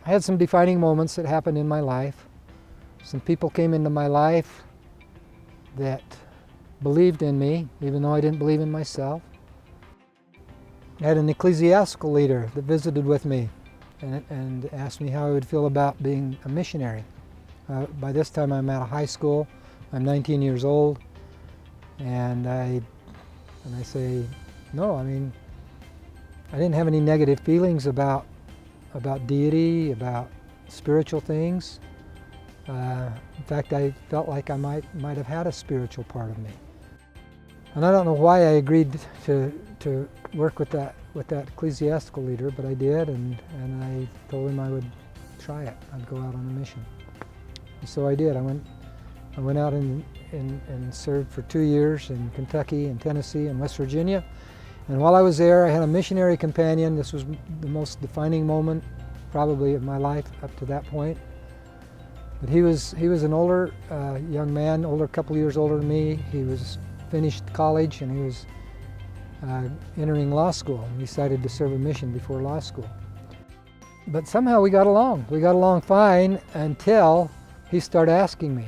I had some defining moments that happened in my life. Some people came into my life that believed in me, even though I didn't believe in myself. I had an ecclesiastical leader that visited with me and asked me how I would feel about being a missionary. By this time I'm out of high school, I'm 19 years old, and I say, no, I mean, I didn't have any negative feelings about deity, about spiritual things. In fact, I felt like I might have had a spiritual part of me. And I don't know why I agreed to work with that ecclesiastical leader, but I did, and I told him I would try it. I'd go out on a mission. And so I did. I went out and served for 2 years in Kentucky and Tennessee and West Virginia. And while I was there, I had a missionary companion. This was the most defining moment probably of my life up to that point. But he was an older young man, a couple years older than me. He was finished college and he was entering law school. He decided to serve a mission before law school. But somehow we got along. We got along fine until he started asking me,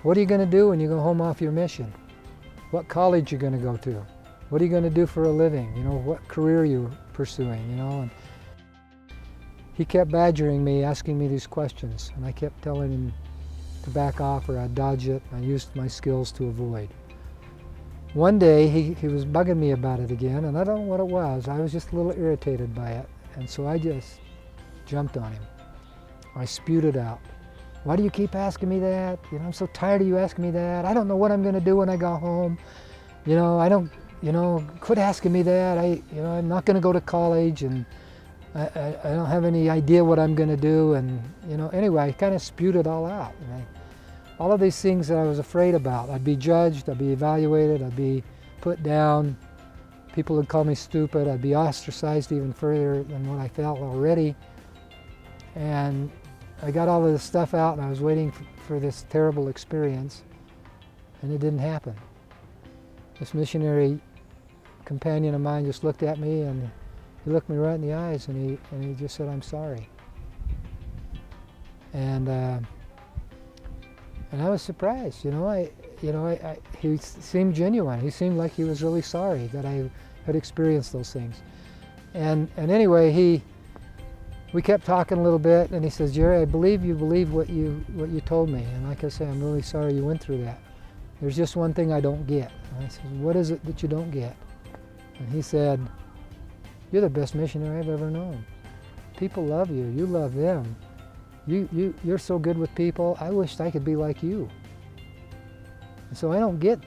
what are you going to do when you go home off your mission? What college are you going to go to? What are you going to do for a living? You know, what career you're pursuing, you know? And he kept badgering me, asking me these questions, and I kept telling him to back off or I'd dodge it. I used my skills to avoid. One day he was bugging me about it again, and I don't know what it was. I was just a little irritated by it, and so I just jumped on him. I spewed it out. Why do you keep asking me that? You know, I'm so tired of you asking me that. I don't know what I'm going to do when I go home. You know, quit asking me that. I'm not going to go to college, and I don't have any idea what I'm going to do. And, you know, anyway, I kind of spewed it all out. All of these things that I was afraid about. I'd be judged, I'd be evaluated, I'd be put down. People would call me stupid. I'd be ostracized even further than what I felt already. And I got all of this stuff out, and I was waiting for this terrible experience, and it didn't happen. This missionary companion of mine just looked at me, and he looked me right in the eyes, and he just said, "I'm sorry." And I was surprised. He seemed genuine. He seemed like he was really sorry that I had experienced those things. And anyway, we kept talking a little bit, and he says, "Jerry, I believe you believe what you told me." And like I say, I'm really sorry you went through that. There's just one thing I don't get. And I said, "What is it that you don't get?" And he said, "You're the best missionary I've ever known. People love you. You love them. You're so good with people. I wished I could be like you." And so I don't get,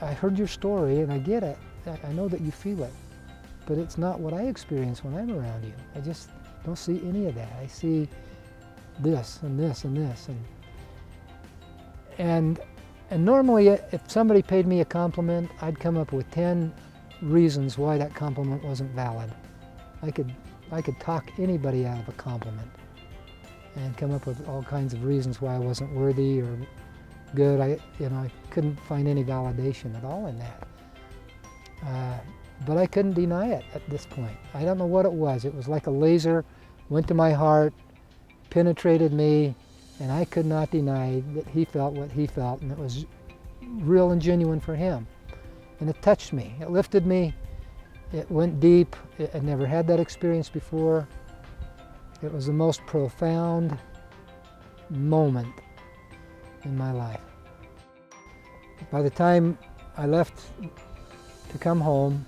I heard your story and I get it. I know that you feel it, but it's not what I experience when I'm around you. I just don't see any of that. I see this and this and this. And normally if somebody paid me a compliment, I'd come up with 10 reasons why that compliment wasn't valid. I could talk anybody out of a compliment and come up with all kinds of reasons why I wasn't worthy or good. I couldn't find any validation at all in that. But I couldn't deny it at this point. I don't know what it was. It was like a laser went to my heart, penetrated me, and I could not deny that he felt what he felt, and it was real and genuine for him. And it touched me. It lifted me. It went deep. I'd never had that experience before. It was the most profound moment in my life. By the time I left to come home,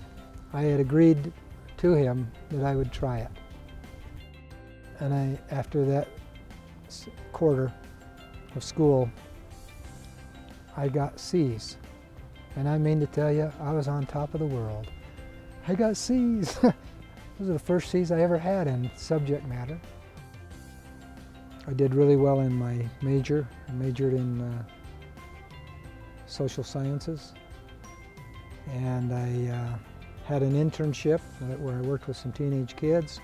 I had agreed to him that I would try it. And after that quarter of school, I got C's. And I mean to tell you, I was on top of the world. I got C's. Those are the first C's I ever had in subject matter. I did really well in my major. I majored in social sciences. And I had an internship where I worked with some teenage kids.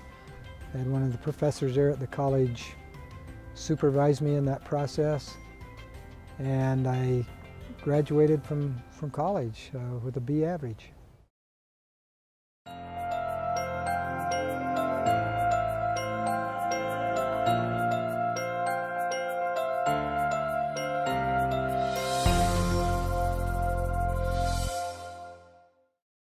I had one of the professors there at the college supervise me in that process. And I graduated from college with a B average.